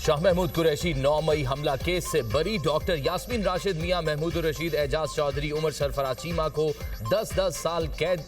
शाह महमूद कुरैशी 9 मई हमला केस से बरी। डॉक्टर यास्मीन राशिद, मियां महमूद रशीद, एजाज चौधरी, उमर सरफराज चीमा को 10-10 साल कैद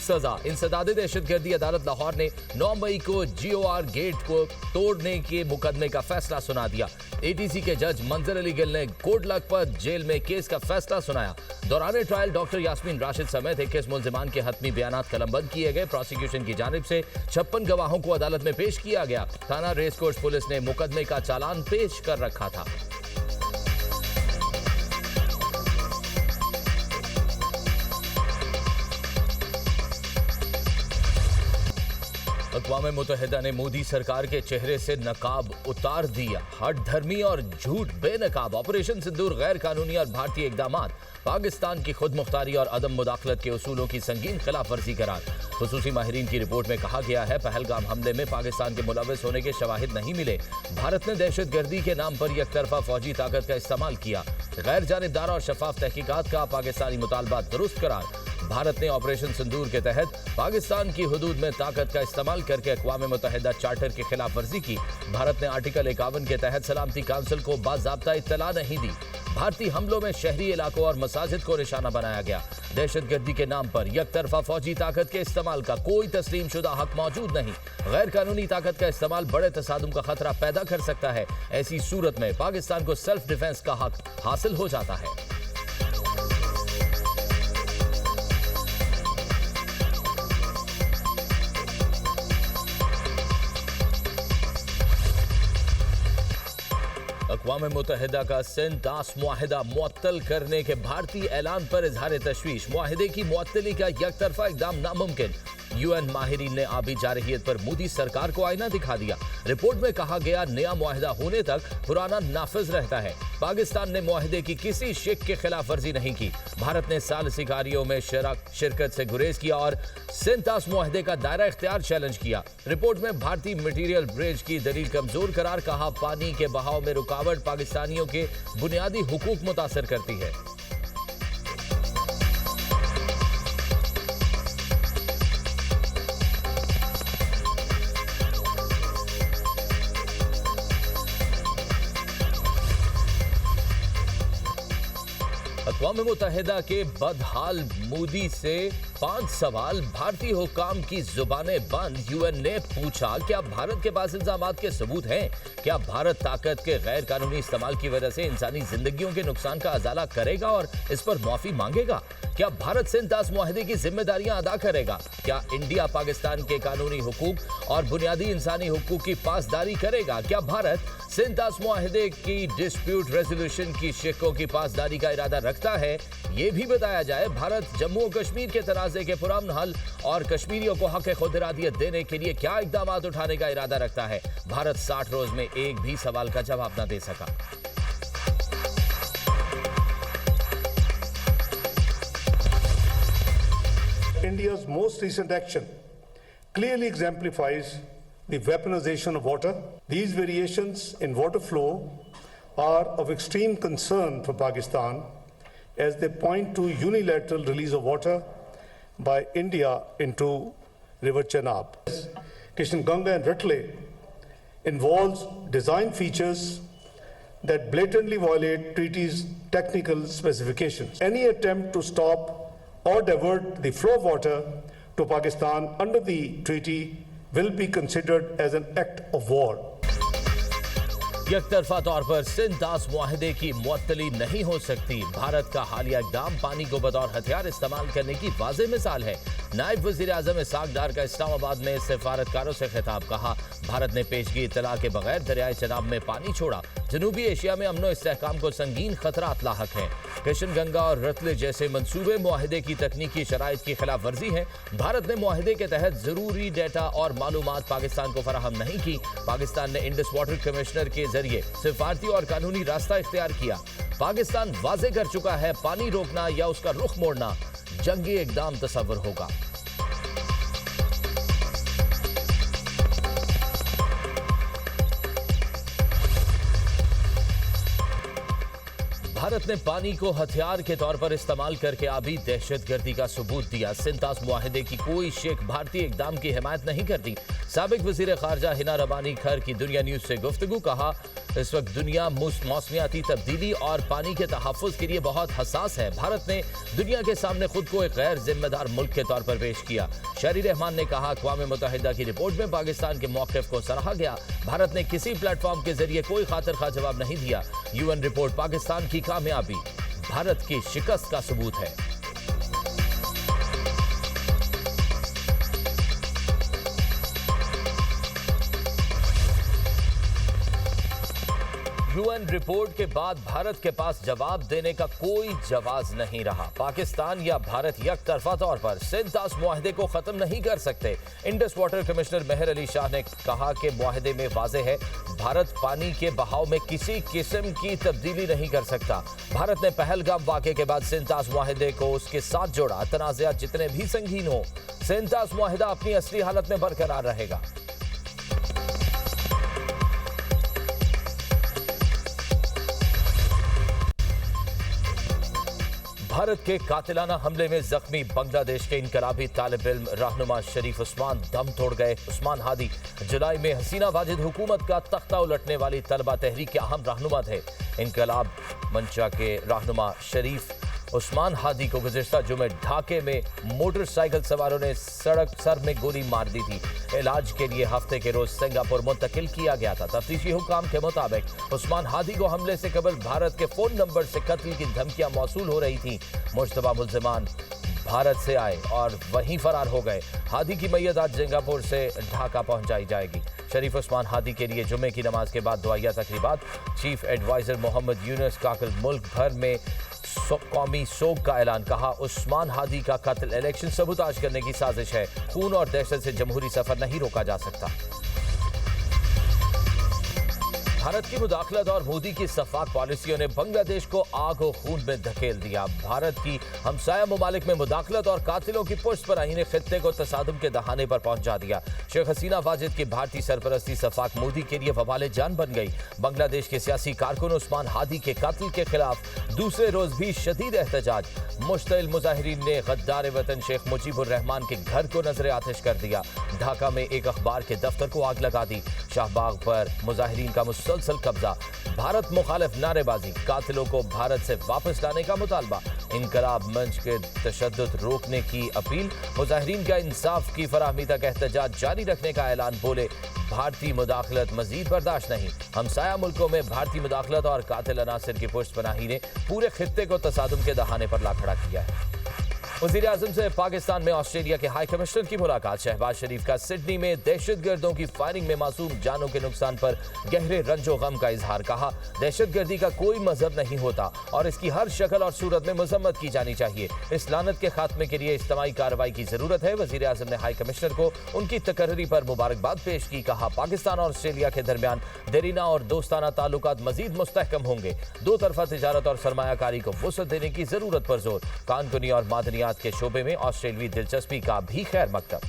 सजा। इंसदाद दहशतगर्दी अदालत लाहौर ने 9 मई को GOR गेट को तोड़ने के मुकदमे का फैसला सुना दिया। ATC के जज मंजर अली गिल ने कोट लखपत जेल में केस का फैसला सुनाया। दौरान ट्रायल डॉक्टर यास्मीन राशिद समेत 21 मुल्जिमान के हतमी बयानात कलमबंद किए गए। प्रोसिक्यूशन की जानिब से 56 गवाहों को अदालत में पेश किया गया। थाना रेसकोर्स पुलिस ने मुकदमे का चालान पेश कर रखा था। अक़वाम मुत्तहिदा ने मोदी सरकार के चेहरे से नकाब उतार दिया। हट धर्मी और झूठ बेनकाब ऑपरेशन सिंदूर गैर कानूनी और भारतीय इकदामात पाकिस्तान की खुद मुख्तारी और अदम मुदाखलत के उसूलों की संगीन खिलाफ वर्जी करार। खुसूसी माहिरीन की रिपोर्ट में कहा गया है, पहलगाम हमले में पाकिस्तान के मुलव्वस होने के शवाहिद नहीं मिले। भारत ने दहशतगर्दी के नाम पर यकतरफा फौजी ताकत का इस्तेमाल किया। गैर जानिबदार और शफाफ तहकीकात का पाकिस्तानी मुतालबा दुरुस्त करार। भारत ने ऑपरेशन सिंदूर के तहत पाकिस्तान की हुदूद में ताकत का इस्तेमाल करके अक़वाम मुत्तहिदा चार्टर की खिलाफ वर्जी की। भारत ने आर्टिकल 51 के तहत सलामती काउंसिल को बाज़ाब्ता इत्तला नहीं दी। भारतीय हमलों में शहरी इलाकों और मसाजिद को निशाना बनाया गया। दहशतगर्दी के नाम पर यकतरफा फौजी ताकत के इस्तेमाल का कोई तस्लीम शुदा हक मौजूद नहीं। गैर कानूनी ताकत का इस्तेमाल बड़े तसादुम का खतरा पैदा कर सकता है। ऐसी सूरत में पाकिस्तान को सेल्फ डिफेंस का हक हासिल हो जाता है। अक़वाम मुत्तहिदा का सिंध तास मुआहिदा मुअत्तल करने के भारतीय ऐलान पर इजहार तशवीश। मुआहिदे की मुअत्तली का यकतरफा इक़दाम नामुमकिन। UN माहिरीन ने आबी जारहियत पर मोदी सरकार को आईना दिखा दिया। रिपोर्ट में कहा गया, नया मुआहिदा होने तक पुराना नाफिज रहता है। पाकिस्तान ने मुआहिदे की किसी शिक के खिलाफ वर्जी नहीं की। भारत ने सालसिकारियों में शिरकत से गुरेज किया और सिंध-तास मुआहिदे का दायरा इख्तियार चैलेंज किया। रिपोर्ट में भारतीय मटीरियल ब्रिज की दलील कमजोर करार। कहा, पानी के बहाव में रुकावट पाकिस्तानियों के बुनियादी हुकूक मुतासर करती है। अक़वाम मुत्तहिदा के बदहाल मोदी से 5 सवाल। भारतीय हुक्काम की जुबानें बंद। UN ने पूछा, क्या भारत के पास इल्जामात के सबूत हैं? क्या भारत ताकत के गैर कानूनी इस्तेमाल की वजह से इंसानी जिंदगियों के नुकसान का अजाला करेगा और इस पर माफी मांगेगा? क्या भारत सिंध-तास मुआहिदे की जिम्मेदारियां अदा करेगा? क्या इंडिया पाकिस्तान के कानूनी हुकूक और बुनियादी इंसानी हुकूक की पासदारी करेगा? क्या भारत सिंध-तास मुआहिदे की डिस्प्यूट रेजोल्यूशन की शिकों की पासदारी का इरादा रखता है? ये भी बताया जाए, भारत जम्मू और कश्मीर के तनाज़े के पुरअमन हल और कश्मीरियों को हक खुद इरादियत देने के लिए क्या इक़दाम उठाने का इरादा रखता है? भारत 60 रोज में एक भी सवाल का जवाब न दे सका। India's most recent action clearly exemplifies the weaponization of water. These variations in water flow are of extreme concern for Pakistan as they point to unilateral release of water by India into River Chenab. Kishanganga and Ratle involves design features that blatantly violate treaty's technical specifications. Any attempt to stop or divert the flow of water to Pakistan under the treaty will be considered as an act of war. यकतरफा तौर पर सिंध-तास मुआहिदे की मुअत्तली नहीं हो सकती। भारत का हालिया इक़दाम पानी को बतौर हथियार इस्तेमाल करने की वाज़ेह मिसाल है। नायब वज़ीर आज़म इसहाक़ डार का इस्लामाबाद में सफारतकारों से खिताब। कहा, भारत ने पेशगी इत्तला के बगैर दरियाए चनाब में पानी छोड़ा। जनूबी एशिया में अमन व इस्तेहकाम को संगीन खतरात लाहक हैं। किशनगंगा और रतले जैसे मंसूबे मुआहिदे की तकनीकी शराइत की खिलाफ वर्जी हैं। भारत ने मुआहिदे के तहत जरूरी डेटा और मालूमात पाकिस्तान को फराहम नहीं की। पाकिस्तान ने इंडस वाटर कमिश्नर के जरिए सिफारती और कानूनी रास्ता इख्तियार किया। पाकिस्तान वाजे कर चुका है, पानी रोकना या उसका रुख मोड़ना जंगी इक़दाम तस्वर होगा। भारत ने पानी को हथियार के तौर पर इस्तेमाल करके आबी दहशतगर्दी का सबूत दिया। सिंध-तास मुआहिदे की कोई शिक भारतीय इक़दाम की हिमायत नहीं करती। साबिक वजीर खारजा हिना रबानी खैर की दुनिया न्यूज से गुफ्तगू। कहा, इस वक्त दुनिया मौसमियाती तब्दीली और पानी के तहफ़्फ़ुज़ के लिए बहुत हसास है। भारत ने दुनिया के सामने खुद को एक गैर जिम्मेदार मुल्क के तौर पर पेश किया। शहरी रहमान ने कहा, अक़वाम मुत्तहिदा की रिपोर्ट में पाकिस्तान के मौक़िफ़ को सराहा गया। भारत ने किसी प्लेटफॉर्म के जरिए कोई खातिर खा जवाब नहीं दिया। UN रिपोर्ट पाकिस्तान की कामयाबी भारत की शिकस्त का सबूत है। UN रिपोर्ट के बाद भारत के पास जवाब देने का कोई जवाब नहीं रहा। पाकिस्तान या भारत यकतरफा तौर पर सिंतास मुआहदे को खत्म नहीं कर सकते। इंडस वाटर कमिश्नर मेहर अली शाह ने कहा कि मुआहदे में वाज़े है, भारत पानी के बहाव में किसी किस्म की तब्दीली नहीं कर सकता। भारत ने पहलगाम वाक़े के बाद सिंतास मुआहदे को उसके साथ जोड़ा। तनाज़ात जितने भी संगीन हो, सिंतास मुआहदा अपनी असली हालत में बरकरार रहेगा। भारत के कातिलाना हमले में जख्मी बांग्लादेश के इनकलाबी तालिब इल्म रहनुमा शरीफ उस्मान दम तोड़ गए। उस्मान हादी जुलाई में हसीना वाजिद हुकूमत का तख्ता उलटने वाली तलबा तहरीक के अहम रहनुमा थे। इनकलाब मंचा के रहनुमा शरीफ उस्मान हादी को गुज़िश्ता जुमे ढाके में मोटरसाइकिल सवारों ने सर में गोली मार दी थी। इलाज के लिए हफ्ते के रोज सिंगापुर मुंतकिल किया गया था। तफ्तीशी हुकाम के मुताबिक उस्मान हादी को हमले से कबल भारत के फोन नंबर से कत्ल की धमकियां मौसूल हो रही थी। मुश्तबा मुल्ज़िमान भारत से आए और वहीं फरार हो गए। हादी की मैयत आज सिंगापुर से ढाका पहुंचाई जाएगी। शरीफ उस्मान हादी के लिए जुमे की नमाज के बाद दुआया तकरीबात। चीफ एडवाइजर मोहम्मद यूनुस काकल मुल्क भर में कौमी सोग का ऐलान। कहा, उस्मान हादी का कत्ल इलेक्शन सबूताज करने की साजिश है। खून और दहशत से जमहूरी सफर नहीं रोका जा सकता। भारत की मुदाखलत और मोदी की शफाफ पॉलिसियों ने बांग्लादेश को आग और खून में धकेल दिया। भारत की हमसाया ममालिक में मुदाखलत और कातिलों की पुष्ट पर ने खित्ते को तसादुम के दहाने पर पहुंचा दिया। शेख हसीना वाजिद की भारतीय सरपरस्ती शफाक मोदी के लिए वबाले जान बन गई। बांग्लादेश के सियासी कारकुन उस्मान हादी के कत्ल के खिलाफ दूसरे रोज भी शदीद एहतजाज। मुश्तइल मुजाहिरीन ने गद्दार वतन शेख मुजीबुर रहमान के घर को नजर आतिश कर दिया। ढाका में एक अखबार के दफ्तर को आग लगा दी। शाहबाग पर मुजाहिरीन का मुसलसल कब्जा। भारत मुखालिफ नारेबाजी। कातिलों को भारत से वापस लाने का मुतालबा। इनकलाब मंच के तशद्दुद रोकने की अपील। मुजाहिरीन का इंसाफ की फराहमी तक एहतजाज जारी रखने का ऐलान। बोले, भारतीय मुदाखलत मजीद बर्दाश्त नहीं। हमसाया मुल्कों में भारतीय मुदाखलत और कातिल अनासिर की पुष्टपनाही ने पूरे खित्ते को तसादुम के दहाने पर ला खड़ा किया है। वज़ीर आज़म से पाकिस्तान में ऑस्ट्रेलिया के हाई कमिश्नर की मुलाकात। शहबाज शरीफ का सिडनी में दहशतगर्दों की फायरिंग में मासूम जानों के नुकसान पर गहरे रंजो गम का इजहार। कहा, दहशतगर्दी का कोई मजहब नहीं होता और इसकी हर शक्ल और सूरत में मजम्मत की जानी चाहिए। इस लानत के खात्मे के लिए इज्तिमाई कार्रवाई की जरूरत है। वज़ीर आज़म ने हाई कमिश्नर को उनकी तकर्री पर मुबारकबाद पेश की। कहा, पाकिस्तान और ऑस्ट्रेलिया के दरमियान देरीना और दोस्ताना ताल्लुकात मजीद मुस्तहकम होंगे। दो तरफा तिजारत और सरमायाकारी को वुसअत देने की जरूरत पर जोर। कानूनी और मादनियात के शोबे में ऑस्ट्रेलियाई दिलचस्पी का भी खैर मकतब।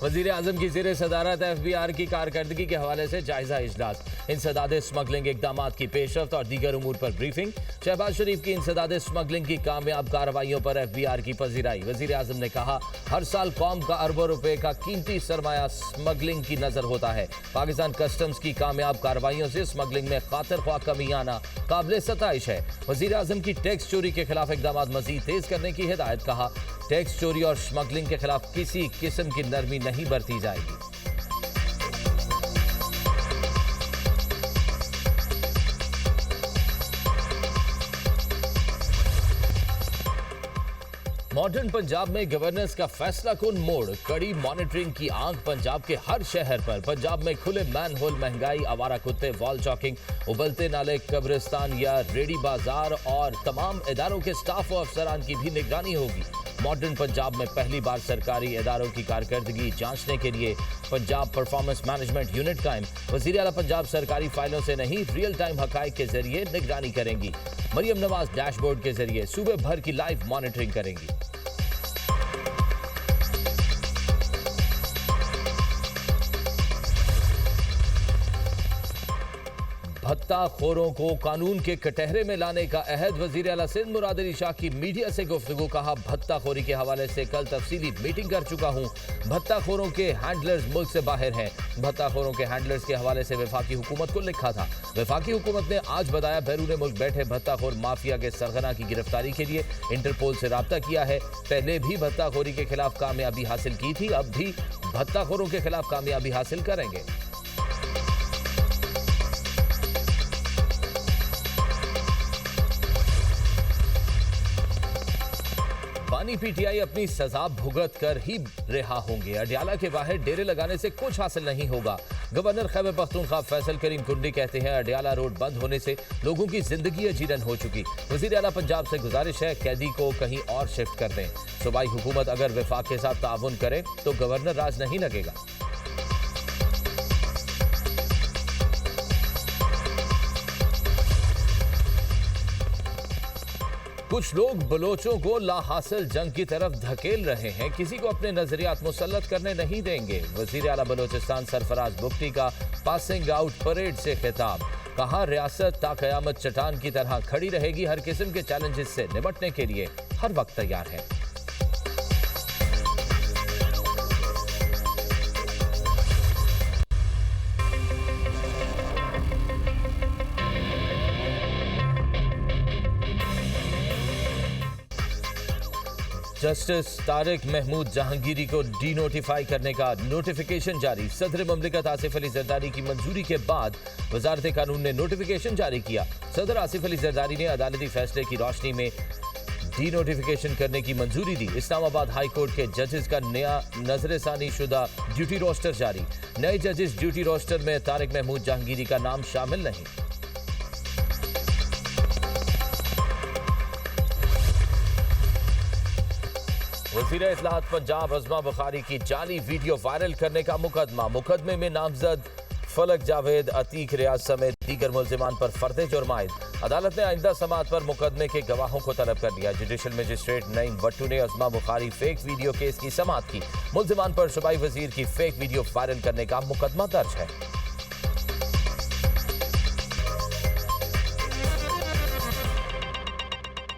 वज़ीर आज़म की ज़ेरे सदारत FBR की कारकर्दगी के हवाले से जायजा इजलास। इंसदाद स्मगलिंग इकदामात की पेशरफ्त और दीगर उमूर पर ब्रीफिंग। शहबाज शरीफ की इंसदाद स्मगलिंग की कामयाब कार्रवाइयों पर FBR की पजीराई। वज़ीर आज़म ने कहा, हर साल कौम का अरबों रुपए का कीमती सरमाया स्मगलिंग की नजर होता है। पाकिस्तान कस्टम्स की कामयाब कार्रवाइयों से स्मगलिंग में खातिर ख्वाह कमी आना काबिल सताइश है। वज़ीर आज़म की टैक्स चोरी के खिलाफ इकदामात मजीद तेज करने की हिदायत। कहा, टैक्स चोरी और स्मगलिंग के खिलाफ किसी किस्म की नरमी नहीं बरती जाएगी। मॉडर्न पंजाब में गवर्नेंस का फैसला कुन मोड़। कड़ी मॉनिटरिंग की आंख पंजाब के हर शहर पर। पंजाब में खुले मैन होल, महंगाई, आवारा कुत्ते, वॉल चॉकिंग, उबलते नाले, कब्रिस्तान या रेडी बाजार और तमाम इदारों के स्टाफ और अफसरान की भी निगरानी होगी। मॉडर्न पंजाब में पहली बार सरकारी इदारों की कारकर्दगी जांचने के लिए पंजाब परफॉर्मेंस मैनेजमेंट यूनिट कायम। वज़ीर आला पंजाब सरकारी फाइलों से नहीं, रियल टाइम हकाइक के जरिए निगरानी करेंगी। मरियम नवाज डैशबोर्ड के जरिए सूबे भर की लाइव मॉनिटरिंग करेंगी। भत्ताखोरों को कानून के कटहरे में लाने का अहद। वजीर आला सिंध मुराद अली शाह की मीडिया से गुफ्तगू। कहा, भत्ताखोरी के हवाले से कल तफसीली मीटिंग कर चुका हूं। भत्ताखोरों के हैंडलर्स मुल्क से बाहर हैं। भत्ताखोरों के हैंडलर्स के हवाले से वफाकी हुकूमत को लिखा था। वफाकी हुकूमत ने आज बताया बैरून मुल्क बैठे भत्ताखोर माफिया के सरगना की गिरफ्तारी के लिए इंटरपोल से राब्ता किया है। पहले भी भत्ताखोरी के खिलाफ कामयाबी हासिल की थी, अब भी भत्ताखोरों के खिलाफ कामयाबी हासिल करेंगे। बानी पीटीआई अपनी सजा भुगत कर ही रिहा होंगे। अडियाला के बाहर डेरे लगाने से कुछ हासिल नहीं होगा। गवर्नर खैबर पख्तूनख्वा फैसल करीम कुंडी कहते हैं, अडियाला रोड बंद होने से लोगों की जिंदगी अजीरन हो चुकी। वजीर आला पंजाब से गुजारिश है, कैदी को कहीं और शिफ्ट कर दें। सूबाई हुकूमत अगर वफाक के साथ ताउन करे तो गवर्नर राज नहीं लगेगा। कुछ लोग बलोचों को लाहासिल जंग की तरफ धकेल रहे हैं, किसी को अपने नजरियात मुसल्लत करने नहीं देंगे। वजीर आला बलोचिस्तान सरफराज बुख्ती का पासिंग आउट परेड से खिताब। कहा, रियासत ता कयामत चट्टान की तरह खड़ी रहेगी, हर किस्म के चैलेंजेस से निपटने के लिए हर वक्त तैयार है। जस्टिस तारिक महमूद जहांगीरी को डी नोटिफाई करने का नोटिफिकेशन जारी। सदर ममलिकत आसिफ अली जरदारी की मंजूरी के बाद वजारत कानून ने नोटिफिकेशन जारी किया। सदर आसिफ अली जरदारी ने अदालती फैसले की रोशनी में डी नोटिफिकेशन करने की मंजूरी दी। इस्लामाबाद हाई कोर्ट के जजेस का नया नजरसानी शुदा ड्यूटी रोस्टर जारी। नए जजेस ड्यूटी रोस्टर में तारिक महमूद जहांगीरी का नाम शामिल नहीं। वज़ीर इत्तलाआत पंजाब अज़मा बुखारी की जाली वीडियो वायरल करने का मुकदमा। मुकदमे में नामजद फलक जावेद, अतीक रियाज समेत दीगर मुल्जिमान पर फर्द जुर्म आयद। अदालत ने आइंदा समाअत पर मुकदमे के गवाहों को तलब कर लिया। जुडिशल मजिस्ट्रेट नईम भट्टू ने Azma Bukhari fake video case की समाअत की। मुल्जिमान पर सूबाई वजीर की फेक वीडियो वायरल करने का मुकदमा दर्ज है।